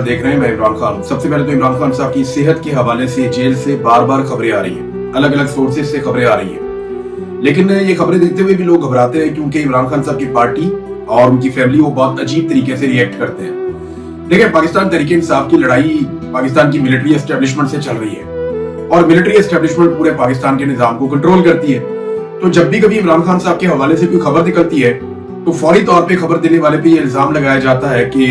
देख रहे हैं मैं इमरान खान। सबसे पहले तो इमरान खान साहब की सेहत के हवाले से जेल से बार बार खबरें आ रही हैं, अलग अलग सोर्सेज से खबरें आ रही हैं, लेकिन ये खबरें देखते हुए भी लोग घबराते हैं क्योंकि इमरान खान साहब की पार्टी और उनकी फैमिली वो बहुत अजीब तरीके से रिएक्ट करते हैं। देखिए, पाकिस्तान तहरीके इंसाफ की लड़ाई पाकिस्तान की मिलिट्री एस्टेब्लिशमेंट से चल रही है और मिलिट्री एस्टेब्लिशमेंट पूरे पाकिस्तान के निजाम को कंट्रोल करती है। तो जब भी कभी इमरान खान साहब के हवाले से कोई खबर निकलती है तो फौरी तौर पे खबर देने वाले पे ये इल्जाम लगाया जाता है कि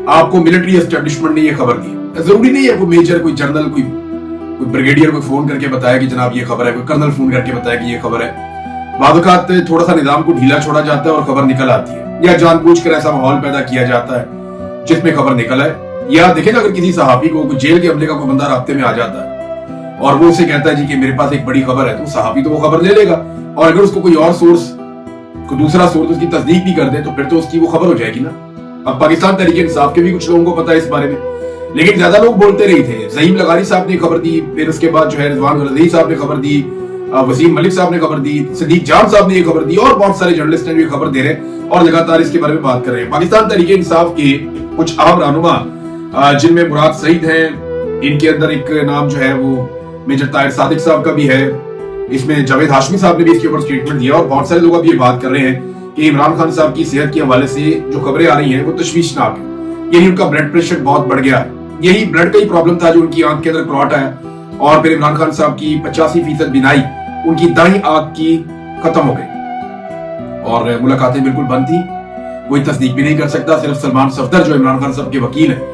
आपको मिलिट्री एस्टेब्लिशमेंट ने ये खबर दी। जरूरी नहीं है कोई मेजर, कोई जनरल, कोई ब्रिगेडियर कोई फोन करके बताया कि जनाब ये खबर है, कोई कर्नल फोन करके बताया कि ये खबर है। बादुकात थोड़ा सा निजाम को ढीला छोड़ा जाता है और खबर निकल आती है, या जानबूझकर ऐसा माहौल पैदा किया जाता है जिसमें खबर निकल आए। या देखें ना, अगर किसी सहाफी को जेल के हमले का कोई बंदा रास्ते में आ जाता है और वो उसे कहता है जी कि मेरे पास एक बड़ी खबर है, तो सहाफी तो वो खबर ले लेगा, और अगर उसको कोई और सोर्स, कोई दूसरा सोर्स उसकी तस्दीक भी कर दे तो फिर तो उसकी वो खबर हो जाएगी ना। अब पाकिस्तान तहरीके इंसाफ के भी कुछ लोगों को पता है इस बारे में, लेकिन ज्यादा लोग बोलते रहे थे। ज़हीम लगारी साहब ने खबर दी, फिर उसके बाद जो है रिजवान गलज़ई साहब ने खबर दी, वसीम मलिक साहब ने खबर दी, सदीक जान साहब ने ये खबर दी, और बहुत सारे जर्नलिस्ट ने भी खबर दे रहे हैं और लगातार इसके बारे में बात कर रहे हैं। पाकिस्तान तहरीके इंसाफ के कुछ आम रहनुमा जिनमें मुराद सईद हैं, इनके अंदर एक नाम जो है वो मेजर ताहिर सादिक साहब का भी है, इसमें जावेद हाशमी साहब ने भी इसके ऊपर स्टेटमेंट दिया, और बहुत सारे लोग अब ये बात कर रहे हैं कि इमरान खान साहब की सेहत के हवाले से जो खबरें आ रही हैं वो तशवीशनाक है। यही उनका ब्लड प्रेशर बहुत बढ़ गया है, यही ब्लड का ही प्रॉब्लम था जो उनकी आंख के अंदर क्लॉट आया, और फिर इमरान खान साहब की 85% बिनाई उनकी दाईं आंख की खत्म हो गई और मुलाकातें बिल्कुल बंद थी। कोई तस्दीक भी नहीं कर सकता, सिर्फ सलमान सफदर जो इमरान खान साहब के वकील है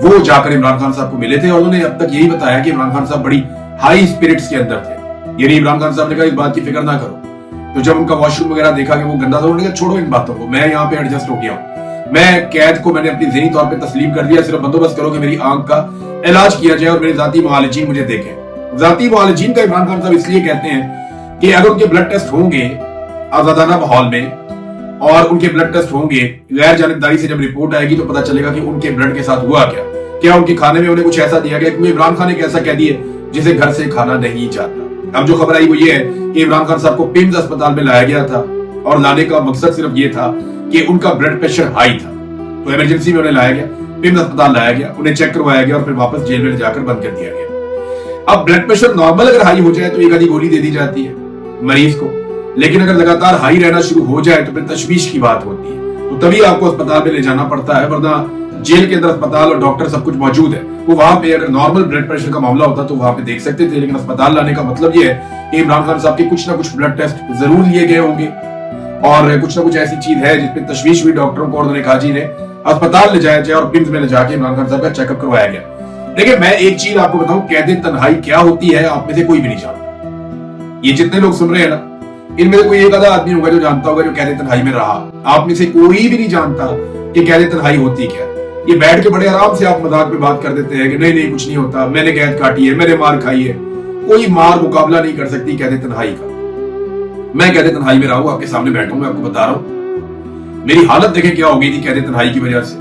वो जाकर इमरान खान साहब को मिले थे और उन्होंने अब तक यही बताया कि इमरान खान साहब बड़ी हाई स्पिरिट्स के अंदर थे। यानी इमरान खान साहब ने कहा इस बात की फिक्र ना करो। तो जब उनका वॉशरूम वगैरह देखा कि वो गंदा था, उन्होंने कहा छोड़ो इन बातों को, मैं यहाँ पे एडजस्ट हो गया हूँ, मैं कैद को मैंने अपनी ज़हनी तौर पे तस्लीम कर दिया, सिर्फ बंदोबस्त करो कि मेरी आंख का इलाज किया जाए और मेरे जाती मुआलिजीन मुझे देखें। जाती मुआलिजीन का इमरान खान साहब इसलिए कहते हैं कि अगर उनके ब्लड टेस्ट होंगे आजादाना माहौल में और उनके ब्लड टेस्ट होंगे गैर जानिबदारी से, जब रिपोर्ट आएगी तो पता चलेगा कि उनके ब्लड के साथ हुआ क्या उनके खाने में उन्हें कुछ ऐसा दिया गया, क्योंकि इमरान खान ने ऐसा कह दिया जिसे घर से खाना नहीं जाता। अब जो खबर आई वो ये है कि इमरान खान साहब को पिम्स अस्पताल में लाया गया था और लाने का मकसद सिर्फ ये था कि उनका ब्लड प्रेशर हाई था, तो इमरजेंसी में उन्हें लाया गया, पिम्स अस्पताल लाया गया, उन्हें चेक करवाया गया और फिर वापस जेल में जाकर बंद कर दिया गया। अब ब्लड प्रेशर नॉर्मल अगर हाई हो जाए तो एक आधी गोली दे दी जाती है मरीज को, लेकिन अगर लगातार हाई रहना शुरू हो जाए तो फिर तशवीश की बात होती है, तो तभी आपको अस्पताल में ले जाना पड़ता है, वरना जेल के अंदर अस्पताल और डॉक्टर सब कुछ मौजूद है। वो वहां पे अगर नॉर्मल ब्लड प्रेशर का मामला होता तो वहां पे देख सकते थे, लेकिन अस्पताल लाने का मतलब ये है कि इमरान खान साहब के कुछ ना कुछ ब्लड टेस्ट जरूर लिए गए होंगे और कुछ ना कुछ ऐसी चीज है जिसपे तशवीश हुई डॉक्टरों को और उन्होंने कहा जी ने अस्पताल ले जाया जाए और पिम्स में ले जाके इमरान खान साहब का चेकअप करवाया गया। देखिए, मैं एक चीज आपको बताऊं, कैद तन्हाई क्या होती है आप में से कोई भी नहीं जानता। ये जितने लोग सुन रहे हैं ना, इनमें से कोई एक आधा आदमी होगा जो जानता होगा, जो कैद तन्हाई में रहा। आप में से कोई भी नहीं जानता कि कैद तन्हाई होती क्या। ये बैठ के बड़े आराम से आप मजाक में बात कर देते हैं कि नहीं नहीं कुछ नहीं होता, मैंने कैद काटी है, मैंने मार खाई है। कोई मार मुकाबला नहीं कर सकती कैद तन्हाई का। मैं कैद तन्हाई में रहा हूं, आपके सामने बैठा हूं, मैं आपको बता रहा हूं मेरी हालत देखें क्या हो गई थी कैद तन्हाई की वजह से।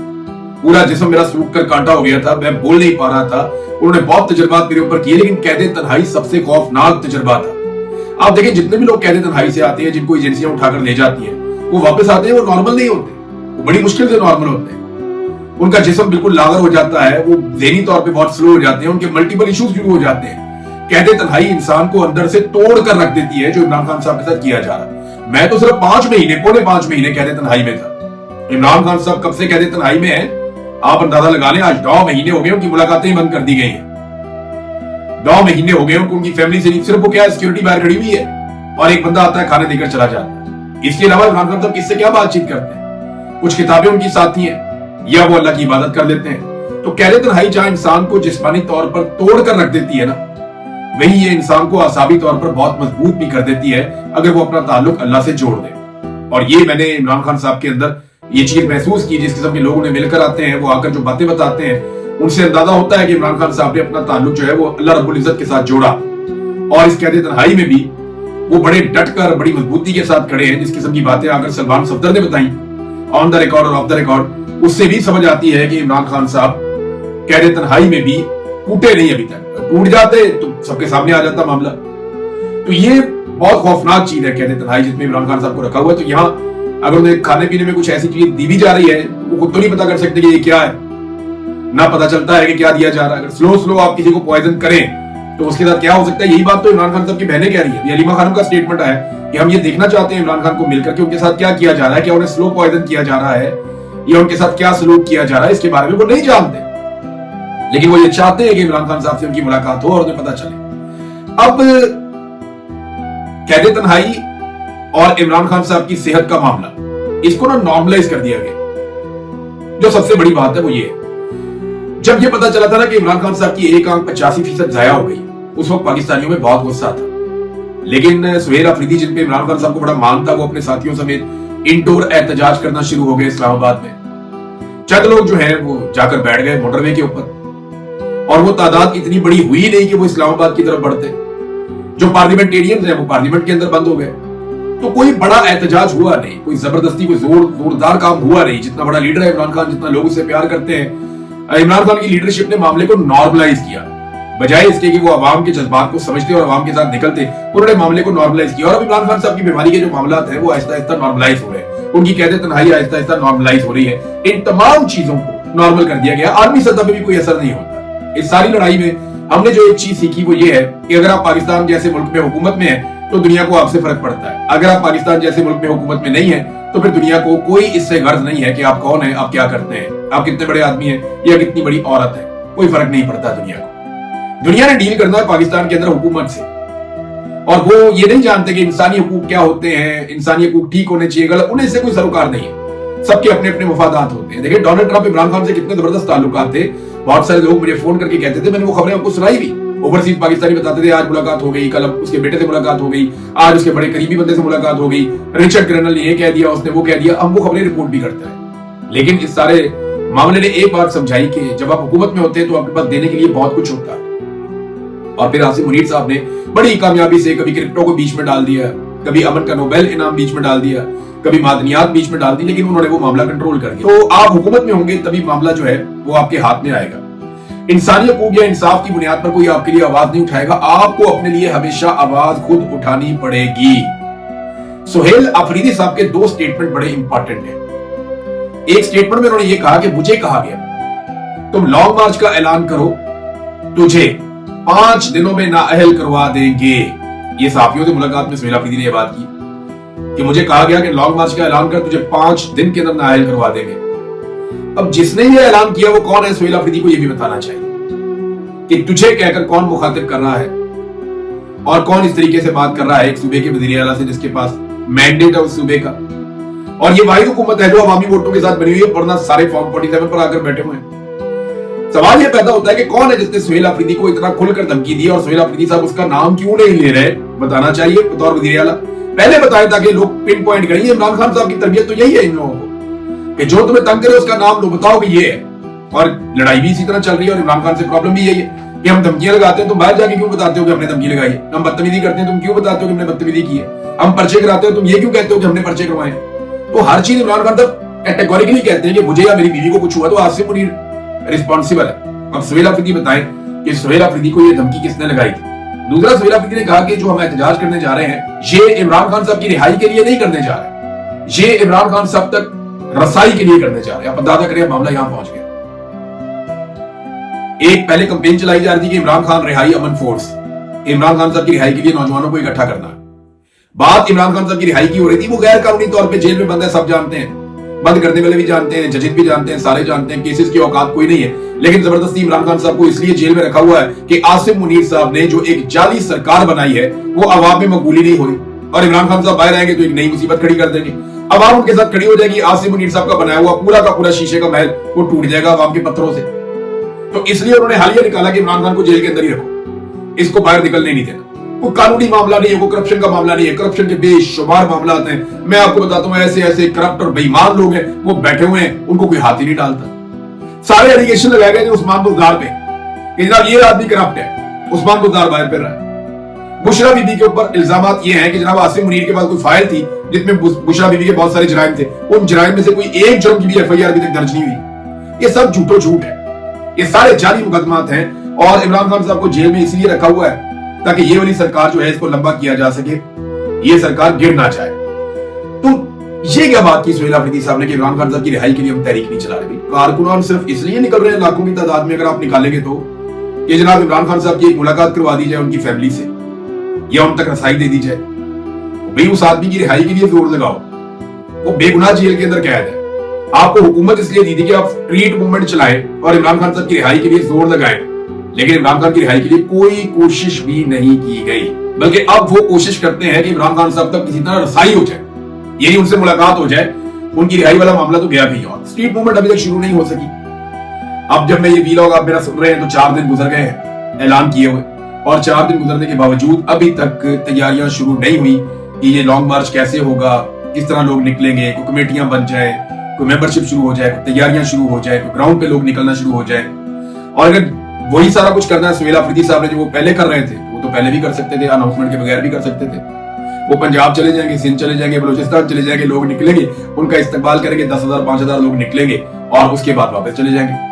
पूरा जिस्म मेरा सूख कर कांटा हो गया था, मैं बोल नहीं पा रहा था। उन्होंने बहुत तजर्बात मेरे ऊपर किए, लेकिन कैद तन्हाई सबसे खौफनाक तजर्बा था। आप देखें, जितने भी लोग कैद तन्हाई से आते हैं, जिनको एजेंसियां उठाकर ले जाती हैं, वो वापस आते हैं, वो नॉर्मल नहीं होते, वो बड़ी मुश्किल से नॉर्मल होते हैं। उनका जिस्म बिल्कुल लागर हो जाता है, वो ज़हनी तौर पे बहुत स्लो हो जाते हैं, उनके मल्टीपल इश्यूज शुरू हो जाते हैं। कैद तन्हाई इंसान को अंदर से तोड़ कर रख देती है, जो इमरान खान साहब के साथ किया जा रहा है। मैं तो सिर्फ 5 महीने, पौने 5 महीने कैद तन्हाई में था। इमरान खान साहब कब से कैद तन्हाई में है आप अंदाजा लगा लें। आज 9 महीने हो गए उनकी मुलाकातें बंद कर दी गई हैं। 9 महीने हो गए उनकी फैमिली से, सिर्फ वो क्या सिक्योरिटी बाहर खड़ी हुई है और एक बंदा आता है खाने देकर चला जाता है। इसके अलावा इमरान खान साहब किससे क्या बातचीत करते हैं? कुछ किताबें उनकी साथी हैं या वो अल्लाह की इबादत कर लेते हैं। तो कैद तन्हाई जहां इंसान को जिस्मानी तौर पर तोड़ कर रख देती है ना, वही ये इंसान को आसाबी तौर पर बहुत मजबूत भी कर देती है अगर वो अपना ताल्लुक अल्लाह से जोड़ दे। और ये मैंने इमरान खान साहब के अंदर ये चीज महसूस की। जिस किस्म के लोग उन्हें मिलकर आते हैं, वो आकर जो बातें बताते हैं, उनसे अंदाजा होता है कि इमरान खान साहब ने अपना ताल्लुक जो है वो अल्लाह रब्बुल इज्जत के साथ जोड़ा। और इस कैद तन्हाई में भी वो बड़े डटकर, बड़ी मजबूती के साथ खड़े हैं। जिस किस्म की बातें आकर सलमान सफदर ने बताई ऑन द रिकॉर्ड और ऑफ द रिकॉर्ड, उससे भी समझ आती है कि इमरान खान साहब कैद तन्हाई में भी टूटे नहीं। अभी तक टूट जाते तो सबके सामने आ जाता मामला। तो ये बहुत खौफनाक चीज है कैद तन्हाई जिसमें इमरान खान साहब को रखा हुआ है। तो यहाँ अगर उन्हें खाने पीने में कुछ ऐसी चीज दी भी जा रही है, वो खुद तो नहीं पता कर सकते कि ये क्या है। ना पता चलता है कि क्या दिया जा रहा है। अगर स्लो आप किसी को पॉइजन करें तो उसके साथ क्या हो सकता है। यही बात तो इमरान खान साहब की बहनें कह रही है। अलीमा खानम का स्टेटमेंट आया कि हम ये देखना चाहते हैं इमरान खान को मिलकर कि उनके साथ क्या किया जा रहा है, क्या उन्हें स्लो पॉइजन किया जा रहा है या उनके साथ क्या सलूक किया जा रहा है, इसके बारे में वो नहीं जानते, लेकिन वो ये चाहते हैं कि इमरान खान साहब से उनकी मुलाकात हो और उन्हें पता चले। अब कैद तन्हाई और इमरान खान साहब की सेहत का मामला, इसको ना नॉर्मलाइज कर दिया गया। जो सबसे बड़ी बात है वो ये है, जब ये पता चला था ना कि इमरान खान साहब की एक आंख 85% जाया हो गई, उस वक्त पाकिस्तानियों में बहुत गुस्सा था। लेकिन सुहेल अफरीदी, जिन पे इमरान खान साहब को बड़ा मान था, वो अपने साथियों समेत इंडोर एहतजाज करना शुरू हो गए इस्लामाबाद में। चंद लोग जो है वो जाकर बैठ गए मोटरवे के ऊपर, और वो तादाद इतनी बड़ी हुई नहीं कि वो इस्लामाबाद की तरफ बढ़ते। जो पार्लियामेंटेरियंस हैं वो पार्लियामेंट के अंदर बंद हो गए। तो कोई बड़ा एहतजाज हुआ नहीं, कोई जबरदस्ती, कोई जोरदार काम हुआ नहीं। जितना बड़ा लीडर है इमरान खान, जितना लोग उससे प्यार करते हैं, इमरान खान की लीडरशिप ने मामले को नॉर्मलाइज किया। बजाय इसके कि वो आवाम के जज्बात को समझते और आवाम के साथ निकलते, उन्होंने मामले को नॉर्मलाइज किया। और अब इमरान खान साहब की बीमारी के जो मामला है वो आहिस्ता आहिस्ता नॉर्मलाइज हो रहे हैं। उनकी कैद तन्हाई आहिस्ता आहिस्ता नॉर्मलाइज हो रही है। इन तमाम चीजों को नॉर्मल कर दिया गया। आर्मी सतह पे भी कोई असर नहीं होता। इस सारी लड़ाई में हमने जो एक चीज सीखी वो ये है कि अगर आप पाकिस्तान जैसे मुल्क में हुकूमत में है तो दुनिया को आपसे फर्क पड़ता है। अगर आप पाकिस्तान जैसे मुल्क में हुकूमत में नहीं है तो फिर दुनिया को कोई इससे गर्ज नहीं है कि आप कौन है, आप क्या करते हैं, आप कितने बड़े आदमी हैं या कितनी बड़ी औरत है। कोई फर्क नहीं पड़ता दुनिया को। दुनिया ने डील करना है पाकिस्तान के अंदर हुकूमत से, और वो ये नहीं जानते कि इंसानी हुकूक क्या होते हैं, इंसानी हुकूक ठीक होने चाहिए गलत, उन्हें इससे कोई सरोकार नहीं है। सबके अपने अपने मफादात होते हैं। देखिए डोनाल्ड ट्रंप इमरान खान से कितने जबरदस्त ताल्लुकात थे। बहुत सारे लोग मुझे फोन करके कहते थे, मैंने वो खबरें आपको सुनाई भी, ओवरसीज पाकिस्तानी बताते थे आज मुलाकात हो गई, कल उसके बेटे से मुलाकात हो गई, आज उसके बड़े करीबी बंदे से मुलाकात हो गई, रिचर्ड ग्रेनल ने ये कह दिया, उसने वो कह दिया। हम वो खबरें रिपोर्ट भी करते हैं। लेकिन इस सारे मामले ने एक बात समझाई कि जब आप हुकूमत में होते हैं तो आपके पास देने के लिए बहुत कुछ होता है। और फिर आसिम मुनीर साहब ने बड़ी कामयाबी से कभी क्रिप्टो को बीच में डाल दिया, कभी अमन का नोबेल इनाम बीच में डाल दिया, कभी मादनियात बीच में डाल दी, लेकिन उन्होंने वो मामला कंट्रोल कर दिया। तो आप हुकूमत में होंगे तभी मामला जो है वो आपके हाथ में आएगा। इंसानी हकूक या इंसाफ की बुनियाद पर कोई आपके लिए आवाज नहीं उठाएगा। आपको अपने लिए हमेशा आवाज खुद उठानी पड़ेगी। सुहेल अफरीदी साहब के दो स्टेटमेंट बड़े इंपॉर्टेंट हैं। एक स्टेटमेंट में उन्होंने ये कहा कि मुझे कहा गया तुम लॉन्ग मार्च का ऐलान करो, तुझे 5 दिनों में नाअहल करवा देंगे। ये साफियों से मुलाकात में सुहेल अफरीदी ने यह बात की कि मुझे कहा गया कि लॉन्ग मार्च का ऐलान कर, तुझे 5 दिन के अंदर नाअहल करवा देंगे। अब जिसने ये ऐलान किया वो कौन है, सुहेल अफरीदी को ये भी बताना चाहिए कि तुझे कहकर कौन मुखातिब कर रहा है और कौन इस तरीके से बात कर रहा है एक सूबे के वजीर आला से जिसके पास मैंडेट है उस सूबे का। और ये वाहिद हुकूमत है जो अवामी वोटों के साथ बनी हुई है, वरना सारे फॉर्म 47 पर आकर बैठे हुए हैं। सवाल ये पैदा होता है कि कौन है जिसने सुहेल अफरीदी को इतना खुलकर धमकी दी, और सुहेल अफरीदी साहब उसका नाम क्यों नहीं ले रहे, बताना चाहिए बतौर वजीर आला। पहले बताएं ताकि लोग पिन पॉइंट करें। इमरान खान साहब की तरबियत तो यही है इन लोगों को कि जो तुम्हें तंग करे उसका नाम लो, बताओ कि ये है। और लड़ाई भी इसी तरह चल रही है। और इमरान खान से प्रॉब्लम भी यही है कि हम धमकियां लगाते हैं, तुम बाहर जाके क्यों बताते हो कि हमने धमकी लगाई है। हम बदतमीजी करते हैं, तुम क्यों बताते हो कि हमने बदतमीजी की है। हम पर्चे कराते हो, तुम ये क्यों कहते हो कि हमने पर्चे करवाए। तो हर चीज इमरान खान साहब कैटेगोरिकली कहते हैं कि मुझे या मेरी बीवी को कुछ हुआ तो आसिम मुनीर रिस्पॉन्सिबल है। अब सुहेल अफरीदी बताएं कि सुहेल अफरीदी को ये धमकी किसने लगाई थी। दूसरा, सुहेल अफरीदी ने कहा कि जो हम एहतजाज करने जा रहे हैं ये इमरान खान साहब की रिहाई के लिए नहीं करने जा रहे, ये इमरान खान साहब तक रसाई के लिए करने जा रहे हैं। आप अंदाजा करें मामला यहां पहुंच गया। एक पहले कंपेन चलाई जा रही थी कि इमरान खान रिहाई अमन फोर्स, इमरान खान साहब की रिहाई के लिए नौजवानों को इकट्ठा करना है। बात इमरान खान साहब की रिहाई की हो रही थी। वो गैर कानूनी तौर पे जेल में बंद है, सब जानते हैं, बंद करने वाले भी जानते हैं, जजेस भी जानते हैं, सारे जानते हैं, केसेस की औकात कोई नहीं है। लेकिन जबरदस्ती इमरान खान साहब को इसलिए जेल में रखा हुआ है कि आसिम मुनीर साहब ने जो एक जाली सरकार बनाई है वो अवाम में मकबूली नहीं हुई, और इमरान खान साहब बाहर आएंगे तो एक नई मुसीबत खड़ी कर देंगे। अवाम उनके साथ खड़ी हो जाएगी। आसिम मुनीर साहब का बनाया हुआ पूरा का पूरा शीशे का महल वो टूट जाएगा अवाम के पत्थरों से। तो इसलिए उन्होंने हालिया निकाला कि इमरान खान को जेल के अंदर ही रखो, इसको बाहर निकलने नहीं देना। कोई कानूनी मामला नहीं है, कोई करप्शन का मामला नहीं है। करप्शन के बेशुमार मामला आते हैं। मैं आपको बताता हूं ऐसे ऐसे करप्ट और बेईमान लोग हैं वो बैठे हुए हैं, उनको कोई हाथ ही नहीं डालता। सारे एलिगेशन लगाए गए उस्मान बुज़दार पे कि जनाब ये आदमी करप्ट है, उस्मान बुज़दार बाहर फिर रहा है। बुशरा बीबी के ऊपर इल्जामात ये हैं कि जनाब आसिम मुनीर के पास कोई फाइल थी जिसमें बुशरा बीबी के बहुत सारे जराइम थे, उन जराइम में से कोई एक जुर्म की भी एफआईआर अभी तक दर्ज नहीं हुई। ये सब झूठो झूठ है, ये सारे जाली मुकदमात हैं। और इमरान खान साहब को जेल में इसलिए रखा हुआ है ताकि ये वाली सरकार जो है इसको लंबा किया जा सके, ये सरकार गिर ना जाए। तो ये क्या बात की सुहेल अफरीदी साहब ने कि इमरान खान साहब की रिहाई के लिए हम तहरीक नहीं चला रहे? कारकुनान सिर्फ इसलिए निकल रहे हैं लाखों की तादाद में, अगर आप निकालेंगे तो, कि जनाब इमरान खान साहब की एक मुलाकात करवा दी जाए उनकी फैमिली से, या उन तक रसाई दे दी जाए। भाई उस आदमी की रिहाई के लिए जोर लगाओ, वो बेगुनाह जेल के अंदर कैद है। आपको हुकूमत इसलिए दी थी कि आप स्ट्रीट मूवमेंट चलाएं और इमरान खान साहब की रिहाई के लिए जोर लगाएं, लेकिन इमरान खान की रिहाई के लिए कोई कोशिश भी नहीं की गई, बल्कि अब वो कोशिश करते हैं कि इमरान खान साहब तक किसी तरह रसाई हो जाए, यानी उनसे मुलाकात हो जाए। उनकी रिहाई वाला मामला तो गया कहीं और, स्ट्रीट मूवमेंट अभी तक शुरू नहीं हो सकी। अब जब मैं ये वीलॉग आप मेरा सुन रहे हैं तो 4 दिन गुजर गए हैं ऐलान किए हुए, और 4 दिन गुजरने के बावजूद अभी तक तैयारियां शुरू नहीं हुई कि ये लॉन्ग मार्च कैसे होगा, किस तरह लोग निकलेंगे, कोई कमेटियां बन जाए, कोई मेंबरशिप शुरू हो जाए, कोई तैयारियां शुरू हो जाए, कोई ग्राउंड पे लोग निकलना शुरू हो जाए। और अगर वही सारा कुछ करना है सुहेल अफरीदी साहब ने जो वो पहले कर रहे थे, वो तो पहले भी कर सकते थे, अनाउंसमेंट के बगैर भी कर सकते थे। वो पंजाब चले जाएंगे, सिंध चले जाएंगे, बलूचिस्तान चले जाएंगे, लोग निकलेंगे, उनका इस्तकबाल करेंगे, 10,000 5,000 लोग निकलेंगे और उसके बाद वापस चले जाएंगे।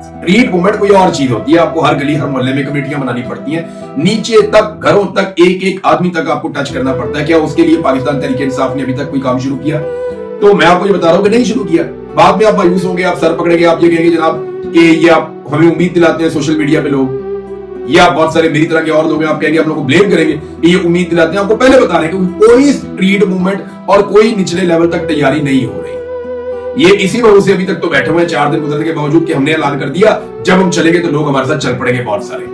स्ट्रीट मूवमेंट कोई और चीज होती है, आपको हर गली हर मोहल्ले में कमेटियां बनानी पड़ती हैं, नीचे तक घरों तक एक एक आदमी तक आपको टच करना पड़ता है। क्या उसके लिए पाकिस्तान तहरीक इंसाफ ने अभी तक कोई काम शुरू किया? तो मैं आपको ये बता रहा हूं कि नहीं शुरू किया। बाद में आप मायूस होंगे, आप सर पकड़ेंगे, आप ये कहेंगे जनाब कि ये आप हमें उम्मीद दिलाते हैं सोशल मीडिया पे लोग, या बहुत सारे मेरी तरह के और लोग हैं, आप कहेंगे, आप लोगों को ब्लेम करेंगे कि ये उम्मीद दिलाते हैं। आपको पहले बता रहे हैं कि कोई स्ट्रीट मूवमेंट और कोई निचले लेवल तक तैयारी नहीं हो रही। ये इसी वजह से अभी तक तो बैठे हुए हैं 4 दिन गुजरने के बावजूद कि हमने ऐलान कर दिया जब हम चलेंगे तो लोग हमारे साथ चल पड़ेंगे बहुत सारे।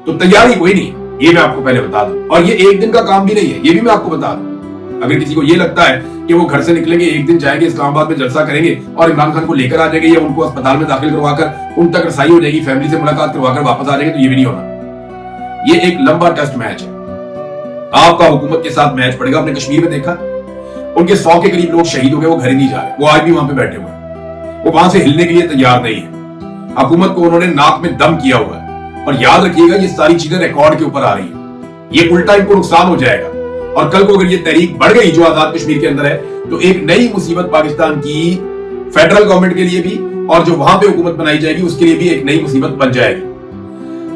तो तैयारी कोई नहीं, ये मैं आपको पहले बता दूं। और ये एक दिन का काम भी नहीं है, ये भी मैं आपको बता दूं। अगर किसी को ये लगता है कि वो घर से निकलेंगे, एक दिन जाएंगे इस्लामाबाद में जलसा करेंगे और इमरान खान को लेकर आ जाएंगे या उनको अस्पताल में दाखिल करवाकर उन तक रसाई हो जाएगी, फैमिली से मुलाकात करवाकर वापस आ जाएंगे, तो ये भी नहीं होना। ये एक लंबा टेस्ट मैच है, आपका हुकूमत के साथ मैच पड़ेगा। आपने कश्मीर में देखा, उनके 100 के करीब लोग शहीद हो गए, वो घर ही नहीं जा रहे, वो आज भी वहां पे बैठे हुए हैं, वो वहां से हिलने के लिए तैयार नहीं है। हुकूमत को उन्होंने नाक में दम किया हुआ है। और याद रखिएगा, ये सारी चीजें रिकॉर्ड के ऊपर आ रही है, ये उल्टा इनको नुकसान हो जाएगा। और कल को अगर ये तहरीक बढ़ गई जो आजाद कश्मीर के अंदर है, तो एक नई मुसीबत पाकिस्तान की फेडरल गवर्नमेंट के लिए भी, और जो वहां पे हुकूमत बनाई जाएगी उसके लिए भी एक नई मुसीबत बन जाएगी।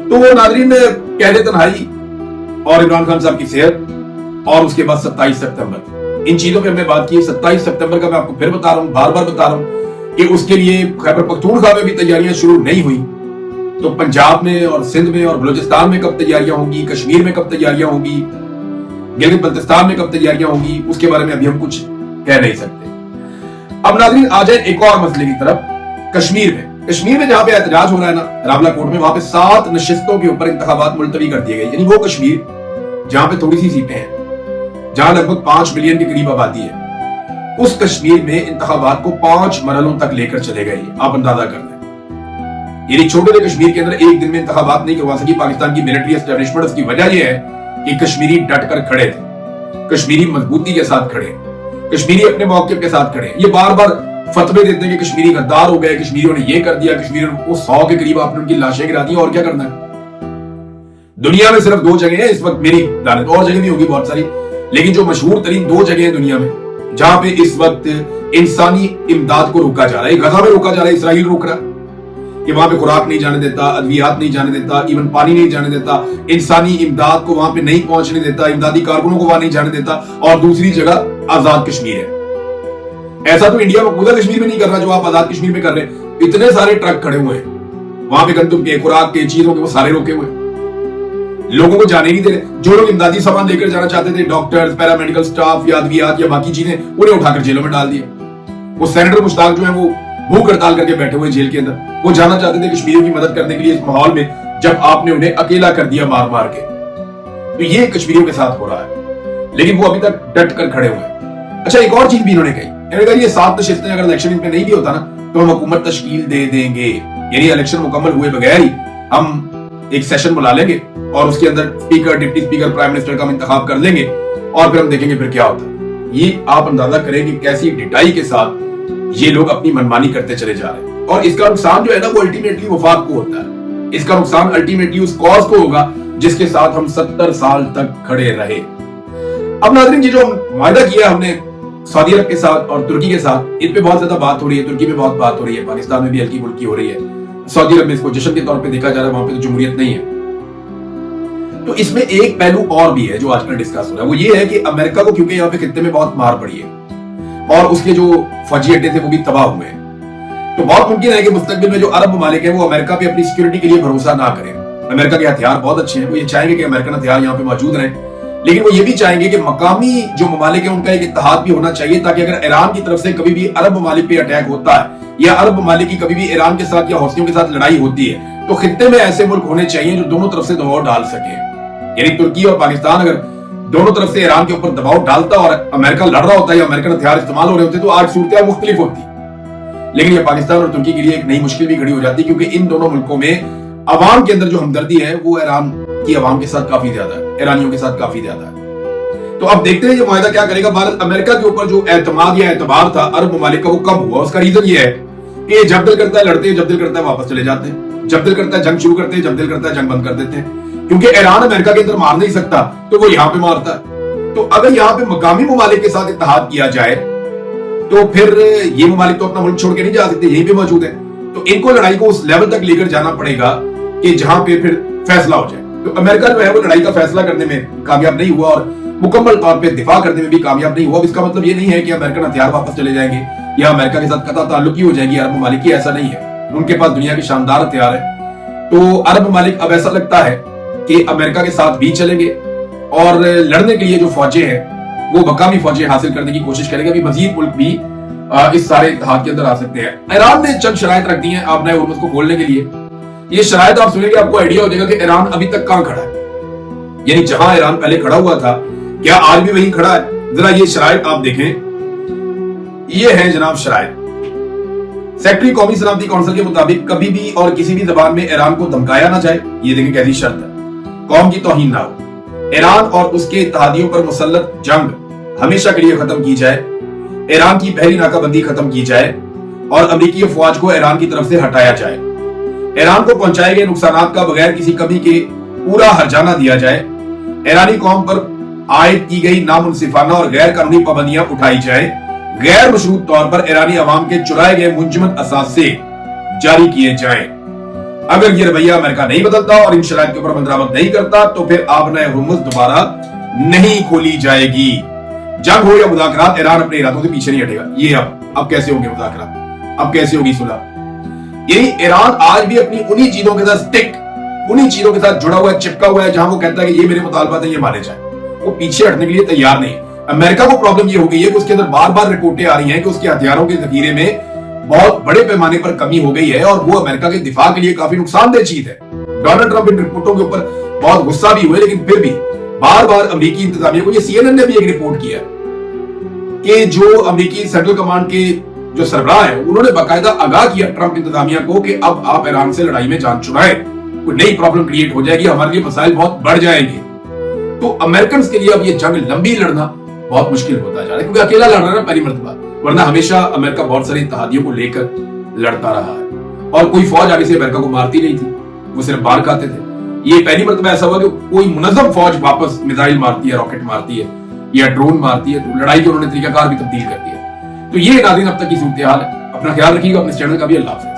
तो वो नाजरीन, कैद तन्हाई और इमरान खान साहब की सेहत, और उसके बाद 27 सितंबर, इन चीजों पे हमने बात की। 27 सितंबर का मैं आपको फिर बता रहा हूं, बार बार बता रहा हूं कि उसके लिए खैबर पख्तूनख्वा में भी तैयारियां शुरू नहीं हुई। तो पंजाब में और सिंध में और बलूचिस्तान में कब तैयारियां होंगी, कश्मीर में कब तैयारियां होंगी, गिलगित बल्तिस्तान में कब तैयारियां होंगी, उसके बारे में अभी हम कुछ कह नहीं सकते। अब नाज़रीन आ जाए एक और मसले की तरफ, कश्मीर में जहां पे एहतजाज हो रहा है ना रावला कोर्ट में, वहां पे 7 नशिस्तों के ऊपर इंतखाबात मुलतवी कर दिए गए। यानी वो कश्मीर जहां पे थोड़ी सी सीटें हैं, जहां लगभग 5 मिलियन के करीब आबादी है, उस कश्मीर में इंतखाबात को 5 मरहलों तक लेकर चले गए। आप अंदाजा कर लें, यानी छोटे से कश्मीर के अंदर एक दिन में इंतखाबात नहीं करवा सकी पाकिस्तान की मिलिट्री एस्टेब्लिशमेंट। उसकी वजह यह है कि कश्मीरी डट कर खड़े थे, कश्मीरी मजबूती के साथ खड़े, कश्मीरी अपने मौके के साथ खड़े। ये बार बार फतवे देते हैं कि कश्मीरी गद्दार हो गए, कश्मीरियों ने ये कर दिया, कश्मीरियों को 100 के करीब आपने उनकी लाशें गिरा दी, और क्या करना है? दुनिया में सिर्फ 2 जगह है इस वक्त, मेरी दानत और जगह भी होगी बहुत सारी, लेकिन जो मशहूर तरीन 2 जगह है दुनिया में जहां पे इस वक्त इंसानी इमदाद को रोका जा रहा है। गजा में रोका जा रहा है, इसराइल रोक रहा है कि वहां पे खुराक नहीं जाने देता, अद्वियात नहीं जाने देता, इवन पानी नहीं जाने देता, इंसानी इमदाद को वहां पे नहीं पहुंचने देता, इमदादी कारकुनों को वहां नहीं जाने देता। और दूसरी जगह आजाद कश्मीर है। ऐसा तो इंडिया मकबूजा कश्मीर में नहीं कर रहा जो आप आजाद कश्मीर में कर रहे हैं। इतने सारे ट्रक खड़े हुए हैं वहां पे, गंदम के, खुराक के, चीजों के, वो सारे रोके हुए, लोगों को जाने नहीं दे रहे। जो लोग इमदादी सामान लेकर जाना चाहते थे, डॉक्टर्स, पैरामेडिकल स्टाफ, यादवियात या बाकी चीजें, उन्हें उठाकर जेलों में डाल दिया। वो सेनेटर मुश्ताक जो है वो भूख हड़ताल करके बैठे हुए जेल के अंदर। वो जाना चाहते थे कश्मीरियों की मदद करने के लिए इस माहौल में, जब आपने उन्हें अकेला कर दिया मार मार के। तो ये कश्मीरियों के साथ हो रहा है, लेकिन वो अभी तक डट कर खड़े हुए हैं। अच्छा, एक और चीज भी इन्होंने कही, ये 7 नशिस्तें अगर इलेक्शन इनमें नहीं भी होता ना, तो हम हुकूमत तश्कील दे देंगे। यानी इलेक्शन मुकम्मल हुए बगैर ही हम एक सेशन बुला लेंगे और उसके अंदर speaker, deputy speaker, prime minister का हम इंतखाब कर लेंगे और फिर हम देखेंगे फिर क्या होता है। ये आप अंदाजा करें कि कैसी ढिठाई के साथ ये लोग अपनी मनमानी करते चले जा रहे हैं। और इसका नुकसान जो है ना, वो अल्टीमेटली वफाक को होता है। इसका नुकसान अल्टीमेटली उस कॉज को होगा जिसके साथ हम 70 साल तक खड़े रहे। अब नाज़रीन, ये जो वायदा किया हमने सऊदी अरब के साथ और तुर्की के साथ, इन पे बहुत ज्यादा बात हो रही है, तुर्की में बहुत बात हो रही है, पाकिस्तान में भी हल्की फुल्की हो रही है, सऊदी अरब में इसको जश्न के तौर पे देखा जा रहा है, वहां पे तो जमहूरियत नहीं है। तो इसमें एक पहलू और भी है जो आजकल डिस्कस हो रहा है, वो ये है कि अमेरिका को क्योंकि यहाँ पे खित्ते में बहुत मार पड़ी है, और उसके जो फौजी अड्डे थे वो भी तबाह हुए हैं। तो बहुत मुमकिन है कि मुस्तकबिल में जो अरब ममालिक है वो अमेरिका पे अपनी सिक्योरिटी के लिए भरोसा ना करें। अमेरिका के हथियार बहुत अच्छे हैं, वो ये चाहेंगे कि अमेरिकन हथियार यहाँ पे मौजूद रहें, लेकिन वो ये भी चाहेंगे कि मकामी जो ममालिक है उनका एक इत्तेहाद भी होना चाहिए, ताकि अगर ईरान की तरफ से कभी भी अरब ममालिक पे अटैक होता है या अरब ममालिक की कभी भी ईरान के साथ या हौसियों के साथ लड़ाई होती है तो खित्ते में ऐसे मुल्क होने चाहिए जो दोनों तरफ से दबाव डाल सके। यानी तुर्की और पाकिस्तान अगर दोनों तरफ से ईरान के ऊपर दबाव डालता और अमेरिका लड़ रहा होता है या अमेरिकन हथियार इस्तेमाल हो रहे होते तो आज सूरत मुख्तलिफ होती। लेकिन ये पाकिस्तान और तुर्की के लिए एक नई मुश्किल भी खड़ी हो जाती, क्योंकि इन दोनों मुल्कों में अवाम के अंदर जो हमदर्दी है वो ईरान की अवाम के साथ काफी ज्यादा है, ईरानियों के साथ काफी ज्यादा है। तो अब देखते हैं ये मुआहिदा क्या करेगा। भारत अमेरिका के ऊपर जो एतमाद या एतबार था अरब ममालिक का वो कम हुआ। उसका रीजन ये है कि जब दिल करता है लड़ते हैं, जब दिल करता है वापस चले जाते हैं, जब दिल करता है जंग शुरू करते हैं, जब दिल करता है जंग बंद कर देते हैं, क्योंकि ईरान अमेरिका के अंदर मार नहीं सकता तो वो यहाँ पे मारता है। तो अगर यहाँ पे मकामी ममालिक के साथ इत्तेहाद किया जाए तो फिर ये ममालिक तो अपना मुल्क छोड़ के नहीं जा सकते, यहीं पे मौजूद है। तो इनको लड़ाई को उस लेवल तक लेकर जाना पड़ेगा कि जहां पे फिर फैसला हो जाए। तो अमेरिका जो है वो लड़ाई का फैसला करने में कामयाब नहीं हुआ और मुकम्मल तौर पे दिफा करने में भी कामयाब नहीं हुआ। इसका मतलब ये नहीं है कि अमेरिकन हथियार वापस चले जाएंगे या अमेरिका के साथ कता ताल्लुकी हो जाएगी अरब ममालिक की, ऐसा नहीं है। उनके पास दुनिया के शानदार हथियार है। तो अरब ममालिक अब ऐसा लगता है कि अमेरिका के साथ भी चलेंगे और लड़ने के लिए जो फौजें हैं वो मकामी फौजें हासिल करने की कोशिश करेंगे। अभी मजीद मुल्क भी इस सारे इत्तेहाद के अंदर आ सकते हैं। ईरान ने चंद शराइत रख दी हैं आप नए हुर्मुज़ को खोलने के लिए। ये शराइत आप सुनेंगे आपको आइडिया हो जाएगा कि ईरान अभी तक कहां खड़ा है, यानी जहां ईरान पहले खड़ा हुआ था क्या आज भी वहीं खड़ा है। जरा ये शराइत आप देखें, ये है जनाब शराइत। सेक्रेटरी कौमी सलामती काउंसिल के मुताबिक कभी भी और किसी भी जबान में ईरान को धमकाया ना जाए, ये देखें कैसी शर्त है, कौम की तौहीन ना हो, ईरान और उसके इत्तेहादियों पर मुसल्लत जंग हमेशा के लिए खत्म की जाए, ईरान की बहरी नाकाबंदी खत्म की जाए और अमेरिकी फौज को ईरान की तरफ से हटाया जाए, ईरान को पहुंचाए गए नुकसानात का बगैर किसी कमी के पूरा हर्जाना दिया जाए, ईरानी कौम पर आयद की गई नामुनसिफाना और गैर कानूनी पाबंदियां उठाई जाए, गैर मशरूत तौर पर ईरानी अवाम के चुराए गए मुंजमद असासे जारी किए जाएं। अगर ये रवैया अमेरिका नहीं बदलता और इन शराइत के ऊपर अमल नहीं करता तो फिर आबना हुर्मुज़ दोबारा नहीं खोली जाएगी। जंग हो या मुज़ाकरात, ईरान अपने इरादों से पीछे नहीं हटेगा। ये अब कैसे होंगे मुज़ाकरात, अब कैसे होगी सुलह। यही ईरान आज भी अपनी उन्हीं चीजों के साथ स्टिक, उन्हीं चीजों के साथ जुड़ा हुआ है, चिपका हुआ है जहां वो कहता है कि ये मेरे मुतालबात है, ये माने जाए। वो पीछे हटने के लिए तैयार नहीं है। अमेरिका को प्रॉब्लम ये हो गई है कि उसके अंदर बार बार रिपोर्टें आ रही हैं कि उसके हथियारों के जखीरे में बहुत बड़े पैमाने पर कमी हो गई है और वो अमेरिका के दिफा के लिए काफी नुकसानदेह चीज है। डोनाल्ड ट्रंप इन रिपोर्टों के ऊपर बहुत गुस्सा भी हुए, लेकिन फिर भी बार बार अमेरिकी इंतजामिया को, ये CNN ने भी एक रिपोर्ट किया कि जो अमेरिकी सेंट्रल कमांड के जो सरबराह है उन्होंने बाकायदा आगाह किया ट्रंप इंतजामिया को कि अब आप ईरान से लड़ाई में जान छुड़ाएं, कोई नई प्रॉब्लम क्रिएट हो जाएगी, हमारे लिए मसाइल बहुत बढ़ जाएंगे। तो अमेरिकन के लिए अब ये जंग लंबी लड़ना बहुत मुश्किल होता जा रहा है, क्योंकि अकेला लड़ रहा है पहली मर्तबा, वरना हमेशा अमेरिका बहुत सारे इत्तेहादियों को लेकर लड़ता रहा है और कोई फौज आगे से अमेरिका को मारती नहीं थी, वो सिर्फ बाहर खाते थे। ये पहली मर्तबा ऐसा हुआ कि कोई मुनज़्ज़म फौज वापस मिसाइल मारती है, रॉकेट मारती है या ड्रोन मारती है, तो लड़ाई के उन्होंने तरीकाकार भी तब्दील कर दिया। तो ये नाज़रीन अब तक की सूरत हाल है। अपना ख्याल रखिएगा, अपने चैनल का भी। अल्लाह हाफ़िज़।